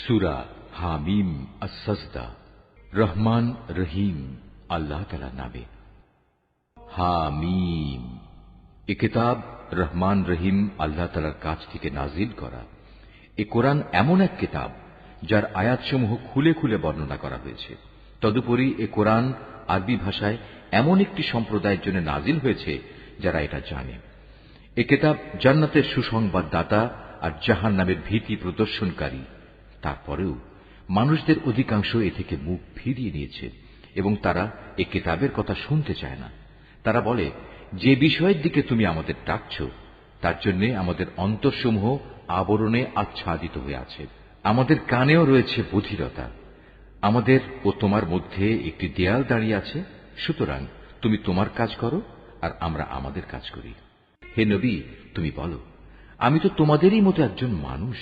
সূরা হামিম আস-সাজদা। রহমান রহিম আল্লাহ তাআলার নামে। হামিম, এ কিতাব রহমান রহিম আল্লাহ তাআলার কাছ থেকে নাজিল করা। এ কোরআন এমন এক কিতাব যার আয়াতসমূহ খুলে খুলে বর্ণনা করা হয়েছে। তদুপরি এ কোরআন আরবি ভাষায় এমন একটি সম্প্রদায়ের জন্য নাজিল হয়েছে যারা এটা জানে। এ কিতাব জান্নাতের সুসংবাদদাতা আর জাহান্নামের ভীতি প্রদর্শনকারী। তারপরেও মানুষদের অধিকাংশ এ থেকে মুখ ফিরিয়ে নিয়েছে এবং তারা এ কিতাবের কথা শুনতে চায় না। তারা বলে, যে বিষয়ের দিকে তুমি আমাদের ডাকছ তার জন্য আমাদের অন্তরসমূহ আবরণে আচ্ছাদিত হয়ে আছে, আমাদের কানেও রয়েছে বধিরতা, আমাদের ও তোমার মধ্যে একটি দেয়াল দাঁড়িয়ে আছে। সুতরাং তুমি তোমার কাজ করো আর আমরা আমাদের কাজ করি। হে নবী, তুমি বলো, আমি তো তোমাদেরই মতো একজন মানুষ,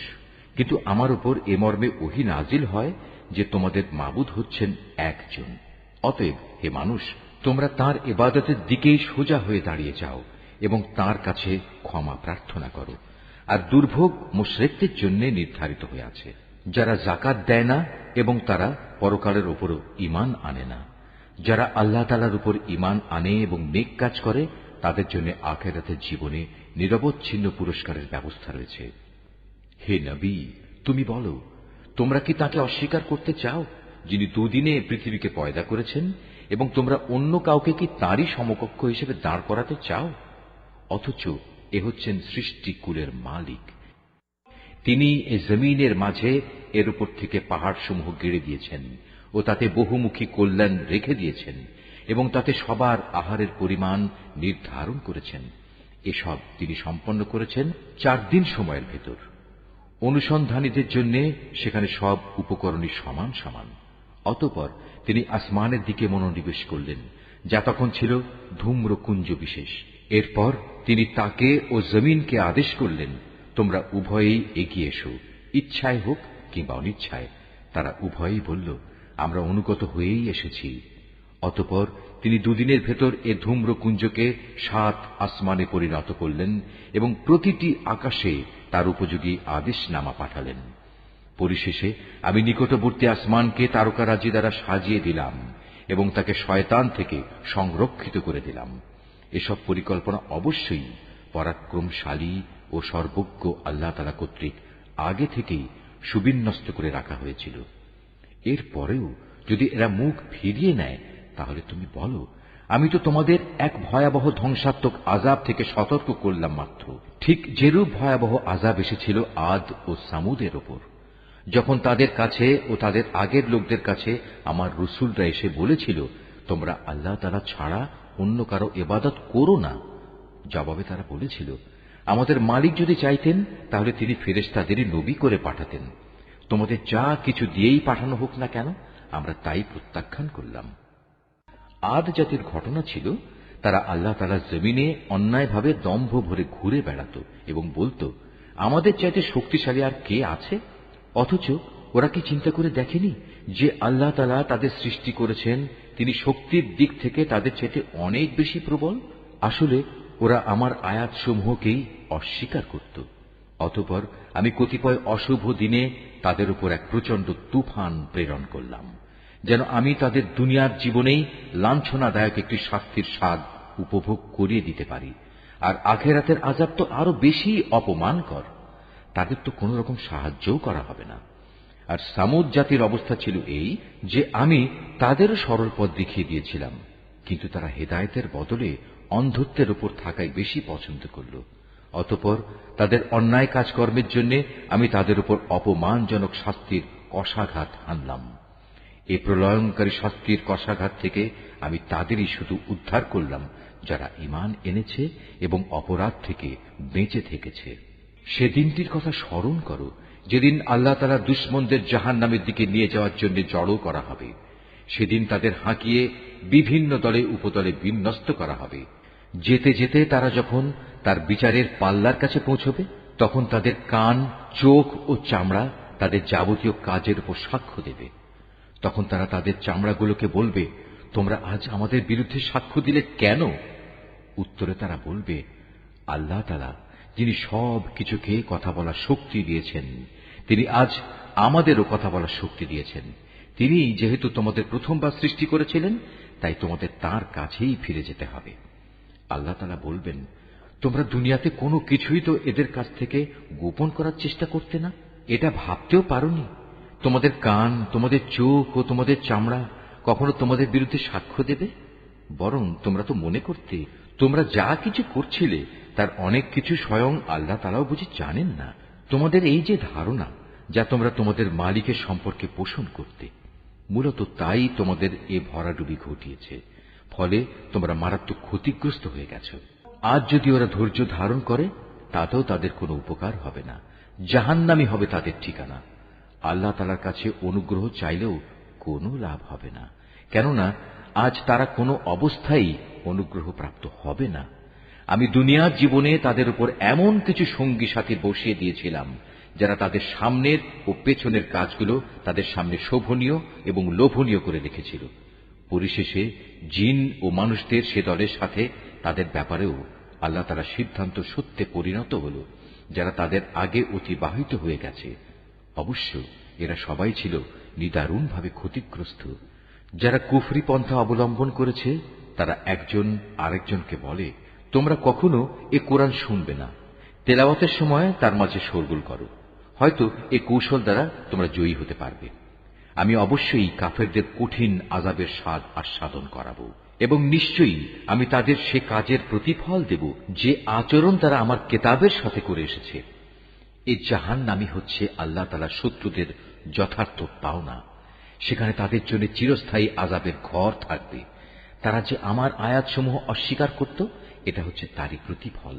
কিন্তু আমার উপর এ মর্মে ওহী নাজিল হয় যে তোমাদের মাবুদ হচ্ছেন একজন। অতএব হে মানুষ, তোমরা তাঁর ইবাদতের দিকেই সোজা হয়ে দাঁড়িয়ে যাও এবং তাঁর কাছে ক্ষমা প্রার্থনা করো। আর দুর্ভোগ মুশরিকদের জন্য নির্ধারিত হয়ে আছে, যারা যাকাত দেয় না এবং তারা পরকালের উপরও ঈমান আনে না। যারা আল্লাহ তাআলার উপর ঈমান আনে এবং নেক কাজ করে তাদের জন্য আখিরাতের জীবনে নিরবচ্ছিন্ন পুরস্কারের ব্যবস্থা রয়েছে। হে নবী, তুমি বলো, তোমরা কি তাকে অস্বীকার করতে চাও যিনি দুদিনে পৃথিবীকে পয়দা করেছেন, এবং তোমরা অন্য কাউকে কি তাঁরই সমকক্ষ হিসেবে দাঁড় করাতে চাও? অথচ এ হচ্ছেন সৃষ্টিকুলের মালিক। তিনি এ জমিনের মাঝে এর উপর থেকে পাহাড়সমূহ গেড়ে দিয়েছেন ও তাতে বহুমুখী কল্যাণ রেখে দিয়েছেন এবং তাতে সবার আহারের পরিমাণ নির্ধারণ করেছেন। এসব তিনি সম্পন্ন করেছেন 4 দিন সময়ের ভেতর। অনুসন্ধানীদের জন্য সেখানে সব উপকরণই সমান সমান। অতঃপর তিনি আসমানের দিকে মনোনিবেশ করলেন, যা তখন ছিল ধূম্রকুঞ্জ বিশেষ। এরপর তিনি তাকে ও জমিনকে আদেশ করলেন, তোমরা উভয়েই এগিয়ে এসো, ইচ্ছায় হোক কিংবা অনিচ্ছায়। তারা উভয়েই বলল, আমরা অনুগত হয়েই এসেছি। অতঃপর তিনি দুদিনের ভেতর এ ধূম্রকুঞ্জকে 7 আসমানে পরিণত করলেন এবং প্রতিটি আকাশে তার উপযোগী আদেশনামা পাঠালেন। পরিশেষে আমি নিকটবর্তী আসমানকে তারকারাজি দ্বারা সাজিয়ে দিলাম এবং তাকে শয়তান থেকে সংরক্ষিত করে দিলাম। এসব পরিকল্পনা অবশ্যই পরাক্রমশালী ও সর্বজ্ঞ আল্লাহ তাআলা কর্তৃক আগে থেকেই সুবিন্যস্ত করে রাখা হয়েছিল। এরপরেও যদি এরা মুখ ফিরিয়ে নেয় তাহলে তুমি বলো, আমি তো তোমাদের এক ভয়াবহ ধ্বংসাত্মক আযাব থেকে সতর্ক করলাম মাত্র। ঠিক যেরূপ ভয়াবহ আযাব এসেছিল আদ ও সামুদের ওপর, যখন তাদের কাছে ও তাদের আগের লোকদের কাছে আমার রসুলরা এসে বলেছিল, তোমরা আল্লাহ তাআলা ছাড়া অন্য কারো ইবাদত করো না। জবাবে তারা বলেছিল, আমাদের মালিক যদি চাইতেন তাহলে তিনি ফেরেশতাদেরই নবী করে পাঠাতেন। তোমাদের যা কিছু দিয়েই পাঠানো হোক না কেন, আমরা তাই প্রত্যাখ্যান করলাম। আদ জাতির ঘটনা ছিল, তারা আল্লাহ তাআলার জমিনে অন্যায়ভাবে দম্ভ ভরে ঘুরে বেড়াত এবং বলতো, আমাদের চাইতে শক্তিশালী আর কে আছে? অথচ ওরা কি চিন্তা করে দেখেনি যে আল্লাহ তাআলা তাদের সৃষ্টি করেছেন, তিনি শক্তির দিক থেকে তাদের চাইতে অনেক বেশি প্রবল? আসলে ওরা আমার আয়াতসমূহকেই অস্বীকার করত। অতঃপর আমি কতিপয় অশুভ দিনে তাদের উপর এক প্রচন্ড তুফান প্রেরণ করলাম, যেন আমি তাদের দুনিয়ার জীবনেই লাঞ্ছনাদায়ক একটি শাস্তির স্বাদ উপভোগ করিয়ে দিতে পারি। আর আখিরাতের আযাব তো আরো বেশি অপমানকর, তাদের তো কোন রকম সাহায্যও করা হবে না। আর সামুদ জাতির অবস্থা ছিল এই যে আমি তাদেরও সরল পথ দেখিয়ে দিয়েছিলাম, কিন্তু তারা হেদায়েতের বদলে অন্ধত্বের উপর থাকাই বেশি পছন্দ করল। অতঃপর তাদের অন্যায় কাজকর্মের জন্য আমি তাদের উপর অপমানজনক শাস্তির কষাঘাত হানলাম। এই প্রলয়ঙ্কারী শাস্তির কষাঘাত থেকে আমি তাদেরই শুধু উদ্ধার করলাম যারা ঈমান এনেছে এবং অপরাধ থেকে বেঁচে থেকেছে। সেদিনটির কথা স্মরণ করো যেদিন আল্লাহ তাআলা দুশমনদের জাহান্নামের দিকে নিয়ে যাওয়ার জন্য জড়ো করা হবে। সেদিন তাদের হাঁকিয়ে বিভিন্ন দলে উপদলে বিন্যস্ত করা হবে। যেতে যেতে তারা যখন তার বিচারের পাল্লার কাছে পৌঁছবে, তখন তাদের কান, চোখ ও চামড়া তাদের যাবতীয় কাজের উপর সাক্ষ্য দেবে। তখন তারা তাদের চামড়াগুলোকে বলবে, তোমরা আজ আমাদের বিরুদ্ধে সাক্ষ্য দিলে কেন? উত্তরে তারা বলবে, আল্লাহ তাআলা যিনি সব কিছুকে কথা বলার শক্তি দিয়েছেন, তিনি আজ আমাদেরও কথা বলার শক্তি দিয়েছেন। তিনি যেহেতু তোমাদের প্রথমবার সৃষ্টি করেছিলেন, তাই তোমাদের তার কাছেই ফিরে যেতে হবে। আল্লাহ তাআলা বলবেন, তোমরা দুনিয়াতে কোনো কিছুই তো এদের কাছ থেকে গোপন করার চেষ্টা করতে না। এটা ভাবতেও পারোনি তোমাদের কান, তোমাদের চোখ ও তোমাদের চামড়া কখনো তোমাদের বিরুদ্ধে সাক্ষ্য দেবে। বরং তোমরা তো মনে করতে তোমরা যা কিছু করছিলে তার অনেক কিছু স্বয়ং আল্লাহ তাআলাও বুঝি জানেন না। তোমাদের এই যে ধারণা যা তোমরা তোমাদের মালিকের সম্পর্কে পোষণ করতে, মূলত তাই তোমাদের এ ভরাডুবি ঘটিয়েছে। ফলে তোমরা মারাত্মক ক্ষতিগ্রস্ত হয়ে গেছ। আজ যদি ওরা ধৈর্য ধারণ করে তাতেও তাদের কোনো উপকার হবে না, জাহান্নামই হবে তাদের ঠিকানা। আল্লাহ তাআলার কাছে অনুগ্রহ চাইলেও কোনো লাভ হবে না, কেননা আজ তারা কোনো অবস্থায় অনুগ্রহ প্রাপ্ত হবে না। আমি দুনিয়ার জীবনে তাদের উপর এমন কিছু সঙ্গী সাথী বসিয়ে দিয়েছিলাম যারা তাদের সামনের ও পেছনের কাজগুলো তাদের সামনে শোভনীয় এবং লোভনীয় করে রেখেছিল। পরিশেষে জিন ও মানুষদের সে দলের সাথে তাদের ব্যাপারেও আল্লাহ তাআলার সিদ্ধান্ত সত্যে পরিণত হল, যারা তাদের আগে অতিবাহিত হয়ে গেছে। অবশ্য এরা সবাই ছিল নিদারুণভাবে ক্ষতিগ্রস্ত। যারা কুফরি পন্থা অবলম্বন করেছে তারা একজন আরেকজনকে বলে, তোমরা কখনো এ কোরআন শুনবে না, তেলাওয়াতের সময় তার মাঝে শোরগোল করো, হয়তো এ কৌশল দ্বারা তোমরা জয়ী হতে পারবে। আমি অবশ্যই কাফেরদের কঠিন আযাবের স্বাদ আস্বাদন করাবো, এবং নিশ্চয়ই আমি তাদের সে কাজের প্রতিফল দেব যে আচরণ তারা আমার কেতাবের সাথে করে এসেছে। এই জাহান্নামই হচ্ছে আল্লাহ তাআলার শত্রুদের যথার্থ পাওনা। সেখানে তাদের জন্য চিরস্থায়ী আযাবের ঘর থাকবে। তারা যে আমার আয়াতসমূহ অস্বীকার করত, এটা হচ্ছে তারই প্রতিফল।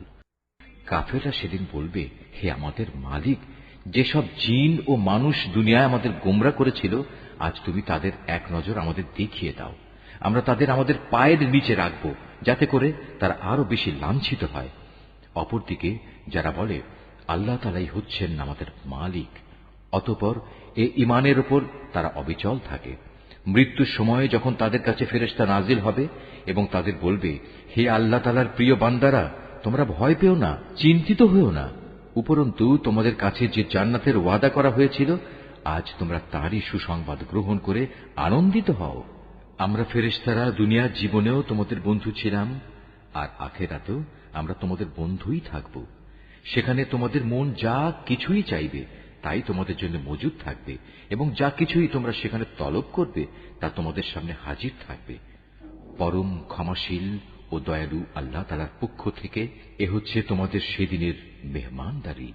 কাফেররা সেদিন বলবে, হে আমাদের মালিক, যেসব জিন ও মানুষ দুনিয়ায় আমাদের গোমরা করেছিল, আজ তুমি তাদের এক নজর আমাদের দেখিয়ে দাও। আমরা তাদের আমাদের পায়ের নিচে রাখব, যাতে করে তারা আরো বেশি লাঞ্ছিত হয়। অপরদিকে যারা বলে আল্লাহ তাআলাই হচ্ছেন আমাদের মালিক, অতঃপর এ ঈমানের উপর তারা অবিচল থাকে। মৃত্যুর সময়ে যখন তাদের কাছে ফেরেশতা নাজিল হবে এবং তাদের বলবে, হে আল্লাহ তাআলার প্রিয় বান্দারা, তোমরা ভয় পেও না, চিন্তিত হয়েও না। উপরন্তু তোমাদের কাছে যে জান্নাতের ওয়াদা করা হয়েছিল, আজ তোমরা তারই সুসংবাদ গ্রহণ করে আনন্দিত হও। আমরা ফেরেশতারা দুনিয়ার জীবনেও তোমাদের বন্ধু ছিলাম, আর আখিরাতেও আমরা তোমাদের বন্ধুই থাকব। সেখানে তোমাদের মন যা কিছুই চাইবে তাই তোমাদের জন্য মজুদ থাকবে, এবং যা কিছুই তোমরা সেখানে তলব করবে তা তোমাদের সামনে হাজির থাকবে। পরম ক্ষমাশীল ও দয়ালু আল্লাহ তাআলার পক্ষ থেকে এ হচ্ছে তোমাদের সেদিনের মেহমানদারি।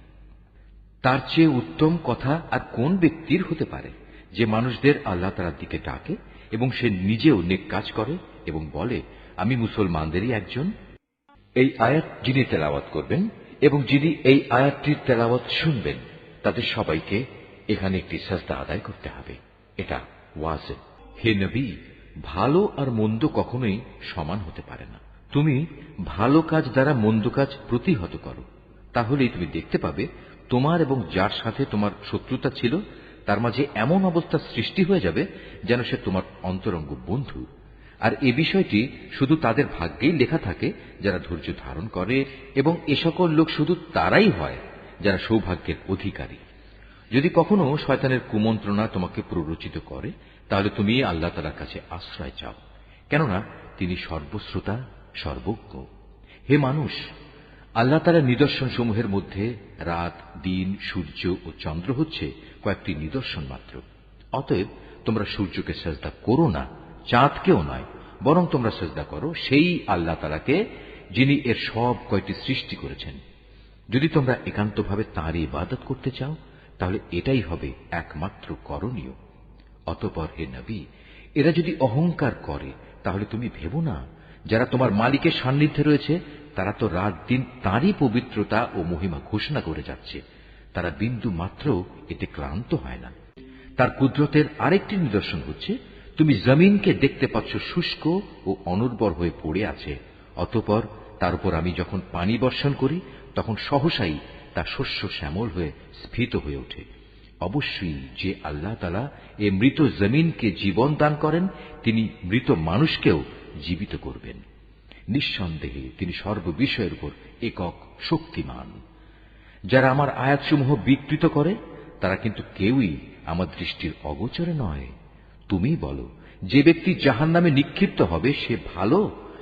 তার চেয়ে উত্তম কথা আর কোন ব্যক্তির হতে পারে যে মানুষদের আল্লাহ তাআলার দিকে ডাকে এবং সে নিজেও নেক কাজ করে এবং বলে, আমি মুসলমানদেরই একজন। এই আয়াত যিনি তেলাওয়াত করবেন এবং যিনি এই আয়াতটির তেলাওয়াত শুনবেন, তাদের সবাইকে এখানে একটি সাজদা আদায় করতে হবে। এটা ওয়াজিব। হে নবী, ভালো আর মন্দ কখনোই সমান হতে পারে না। তুমি ভালো কাজ দ্বারা মন্দ কাজ প্রতিহত করো, তাহলেই তুমি দেখতে পাবে তোমার এবং যার সাথে তোমার শত্রুতা ছিল তার মাঝে এমন অবস্থা সৃষ্টি হয়ে যাবে যেন সে তোমার অন্তরঙ্গ বন্ধু। আর এ বিষয়টি শুধু তাদের ভাগ্যেই লেখা থাকে যারা ধৈর্য ধারণ করে, এবং এ সকল লোক শুধু তারাই হয় যারা সৌভাগ্যের অধিকারী। যদি কখনো শয়তানের কুমন্ত্রণা তোমাকে প্ররোচিত করে, তাহলে তুমি আল্লাহ তাআলার কাছে আশ্রয় চাও, কেননা তিনি সর্বশ্রোতা, সর্বজ্ঞ। হে মানুষ, আল্লাহ তাআলার নিদর্শন সমূহের মধ্যে রাত, দিন, সূর্য ও চন্দ্র হচ্ছে কয়েকটি নিদর্শন মাত্র। অতএব তোমরা সূর্যকে সিজদা করো না, চাঁদকেও নয়, বরং তোমরা সিজদা করো সেই আল্লাহ তাআলাকে যিনি এর সব কয়টি সৃষ্টি করেছেন। যদি তোমরা একান্তভাবে তাঁরই ইবাদত করতে চাও, তাহলে এটাই হবে একমাত্র করণীয়। অতঃপর হে নবী, এরা যদি অহংকার করে তাহলে তুমি ভেবো না, যারা তোমার মালিকের সান্নিধ্যে রয়েছে তারা তো রাত দিন তাঁরই পবিত্রতা ও মহিমা ঘোষণা করে যাচ্ছে, তারা বিন্দু মাত্র এতে ক্লান্ত হয় না। তার কুদরতের আরেকটি নিদর্শন হচ্ছে, তুমি জমিনকে দেখতে পাচ্ছ শুষ্ক ও অনুর্বর হয়ে পড়ে আছে, অতঃপর তার উপর আমি যখন পানি বর্ষণ করি তখন সহসাই তা শস্য শ্যামল হয়ে স্ফীত হয়ে ওঠে। অবশ্যই যে আল্লাহ তাআলা এ মৃত জমিনকে জীবন দান করেন, তিনি মৃত মানুষকেও জীবিত করবেন। নিঃসন্দেহে তিনি সর্ববিষয়ের উপর একক শক্তিমান। যারা আমার আয়াতসমূহ বিকৃত করে তারা কিন্তু কেউই আমার দৃষ্টির অগোচরে নয়? তুমি বলো, যে ব্যক্তি জাহান্নামে নিক্ষিপ্ত হবে সে ভালো,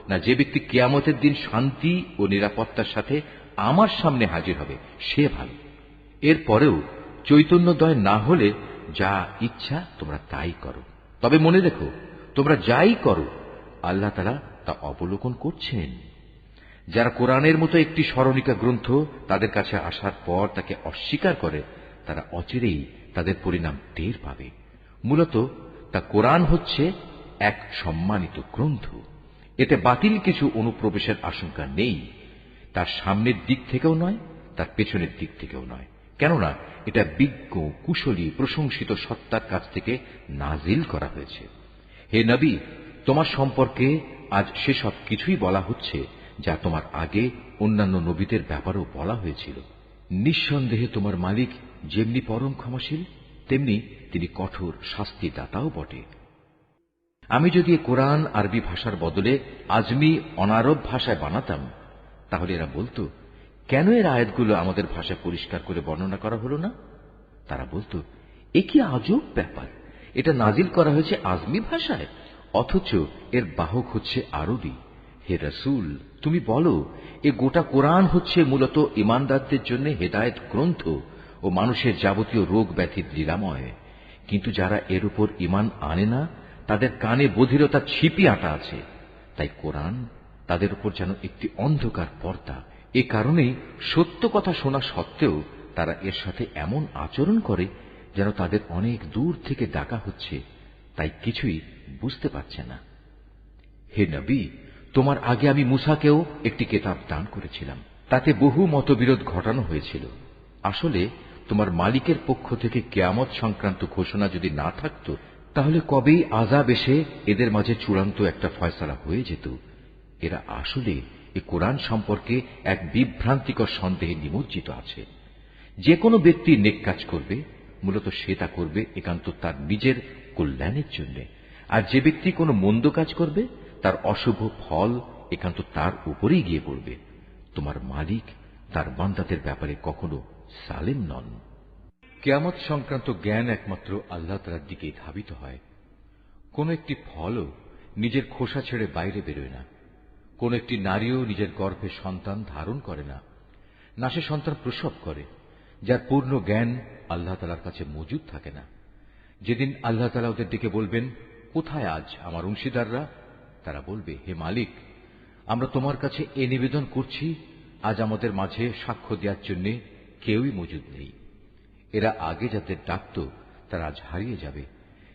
না যে ব্যক্তি কিয়ামতের দিন শান্তি ও নিরাপত্তার সাথে আমার সামনে হাজির হবে সে ভালো? এরপরেও চৈতন্যদয় না হলে যা ইচ্ছা তোমরা তাই করো। তবে মনে রেখো, তোমরা যাই করো আল্লাহ তাআলা তা অবলোকন করছেন। যারা কোরআনের মতো একটি স্মরণিকা গ্রন্থ তাদের কাছে আসার পর তাকে অস্বীকার করে, তারা অচিরেই তাদের পরিণাম টের পাবে। মূলত তা কোরআন হচ্ছে এক সম্মানিত গ্রন্থ। এতে বাতিল কিছু অনুপ্রবেশের আশঙ্কা নেই। তার সামনের দিক থেকেও নয়, তার পেছনের দিক থেকেও নয়, কেননা এটা বিজ্ঞ, কুশলী, প্রশংসিত সত্তার কাছ থেকে নাজিল করা হয়েছে। হে নবী, তোমার সম্পর্কে আজ সেসব কিছুই বলা হচ্ছে যা তোমার আগে অন্যান্য নবীদের ব্যাপারেও বলা হয়েছিল। নিঃসন্দেহে তোমার মালিক যেমনি পরম ক্ষমাশীল, তেমনি তিনি কঠোর শাস্তিদাতাও বটে। আমি যদি কোরআন আরবি ভাষার বদলে আজমি অনারব ভাষায় বানাতাম, তাহলে এরা বলতো, কেন এর আয়াতগুলো আমাদের ভাষায় পরিষ্কার করে বর্ণনা করা হলো না? তারা বলতো, এ কি আজব ব্যাপার, এটা নাজিল করা হয়েছে আজমি ভাষায়, অথচ এর বাহক হচ্ছে আরবি। হে রাসূল, তুমি বলো, এ গোটা কোরআন হচ্ছে মূলত ঈমানদারদের জন্য হেদায়েত গ্রন্থ ও মানুষের যাবতীয় রোগ ব্যাধির নিরাময়। কিন্তু যারা এর উপর ঈমান আনে না, তাদের কানে বধিরতা ছিপি আটা আছে। তাই কোরআন তাদের উপর যেন একটি অন্ধকার পর্দা। এ কারণেই সত্য কথা শোনা সত্ত্বেও তারা এর সাথে এমন আচরণ করে যেন তাদের অনেক দূর থেকে ডাকা হচ্ছে, তাই কিছুই বুঝতে পারছে না। হে নবী, তোমার আগে আমি মূসাকেও একটি কিতাব দান করেছিলাম, তাতে বহু মতবিরোধ ঘটানো হয়েছিল। আসলে তোমার মালিকের পক্ষ থেকে কিয়ামত সংক্রান্ত ঘোষণা যদি না থাকত, তাহলে কবেই আযাব এসে এদের মাঝে চূড়ান্ত একটা ফয়সালা হয়ে যেত। এরা আসলে এই কোরআন সম্পর্কে এক বিভ্রান্তিকর সন্দেহে নিমজ্জিত আছে। যে কোনো ব্যক্তি নেক কাজ করবে, মূলত সে তা করবে একান্ত তার নিজের কল্যাণের জন্য, আর যে ব্যক্তি কোনো মন্দ কাজ করবে তার অশুভ ফল একান্ত তার উপরেই গিয়ে পড়বে। তোমার মালিক তার বান্দাদের ব্যাপারে কখনো সালেম নন। কিয়ামত সংক্রান্ত জ্ঞান একমাত্র আল্লাহ তাআলার দিকেই ধাবিত হয়। কোন একটি ফলও নিজের খোসা ছেড়ে বাইরে বেরোয় না। কোন একটি নারীও নিজের গর্ভে সন্তান ধারণ করে না, না সে সন্তান প্রসব করে, যার পূর্ণ জ্ঞান আল্লাহ তাআলার কাছে মজুদ থাকে না। যেদিন আল্লাহ তাআলা ওদের ডেকে বলবেন, কোথায় আজ আমার অংশীদাররা? তারা বলবে, হে মালিক, আমরা তোমার কাছে এ নিবেদন করছি, আজ আমাদের মাঝে সাক্ষ্য দেওয়ার জন্য কেউই মজুদ নেই। এরা আগে যাদের ডাকত তারা আজ হারিয়ে যাবে।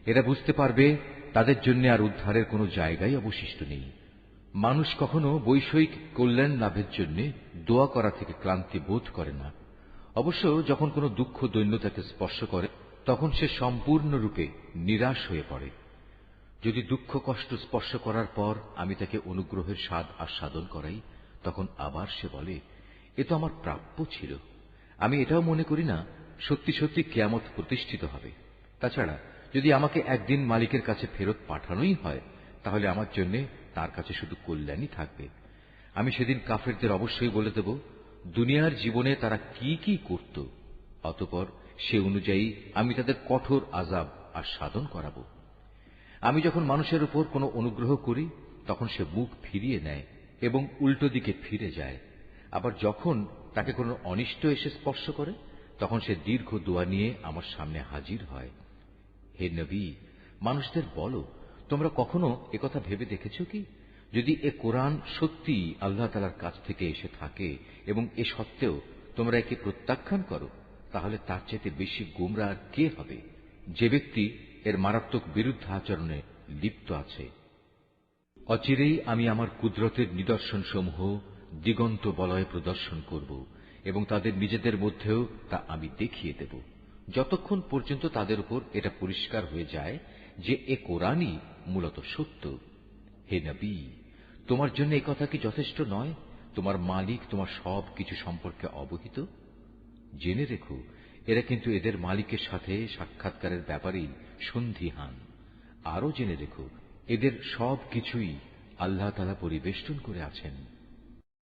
এরা বুঝতে পারবে তাদের জন্য আর উদ্ধারের কোনো জায়গাই অবশিষ্ট নেই। মানুষ কখনো বৈষয়িক কল্যাণ লাভের জন্য দোয়া করা থেকে ক্লান্তি বোধ করে না। অবশ্য যখন কোনো দুঃখ দৈন্য তাকে স্পর্শ করে, তখন সে সম্পূর্ণরূপে নিরাশ হয়ে পড়ে। যদি দুঃখ কষ্ট স্পর্শ করার পর আমি তাকে অনুগ্রহের স্বাদ আস্বাদন করাই, তখন আবার সে বলে, এ তো আমার প্রাপ্য ছিল। আমি এটাও মনে করি না সত্যি সত্যি কিয়ামত প্রতিষ্ঠিত হবে। তাছাড়া যদি আমাকে একদিন মালিকের কাছে ফেরত পাঠানোই হয়, তাহলে আমার জন্য তার কাছে শুধু কল্যাণই থাকবে। আমি সেদিন কাফেরদের অবশ্যই বলে দেব দুনিয়ার জীবনে তারা কি কি করত, অতঃপর সে অনুযায়ী আমি তাদের কঠোর আযাব আস্বাদন করাব। আমি যখন মানুষের উপর কোনো অনুগ্রহ করি, তখন সে মুখ ফিরিয়ে নেয় এবং উল্টো দিকে ফিরে যায়। আবার যখন তাকে কোনো অনিষ্ট এসে স্পর্শ করে, তখন সে দীর্ঘ দোয়া নিয়ে আমার সামনে হাজির হয়। হে নবী, মানুষদের বলো, তোমরা কখনো একথা ভেবে দেখেছ কি, যদি এ কোরআন সত্যি আল্লাহ তাআলার কাছ থেকে এসে থাকে এবং এ সত্ত্বেও তোমরা একে প্রত্যাখ্যান করো, তাহলে তার চাইতে বেশি গোমরা আর কে হবে, যে ব্যক্তি এর মারাত্মক বিরুদ্ধাচরণে লিপ্ত আছে। অচিরেই আমি আমার কুদরতের নিদর্শনসমূহ দিগন্ত বলয়ে প্রদর্শন করব এবং তাদের নিজেদের মধ্যেও তা আমি দেখিয়ে দেব, যতক্ষণ পর্যন্ত তাদের উপর এটা পরিষ্কার হয়ে যায় যে এ কোরআনই মূলত সত্য। হে নবী, তোমার জন্য এ কথা কি যথেষ্ট নয়? তোমার মালিক তোমার সব কিছু সম্পর্কে অবহিত। জেনে রেখো, এরা কিন্তু এদের মালিকের সাথে সাক্ষাৎকারের ব্যাপারেই সন্দিহান। আরো জেনে রেখো, এদের সব কিছুই আল্লাহ তাআলা পরিবেষ্টন করে আছেন।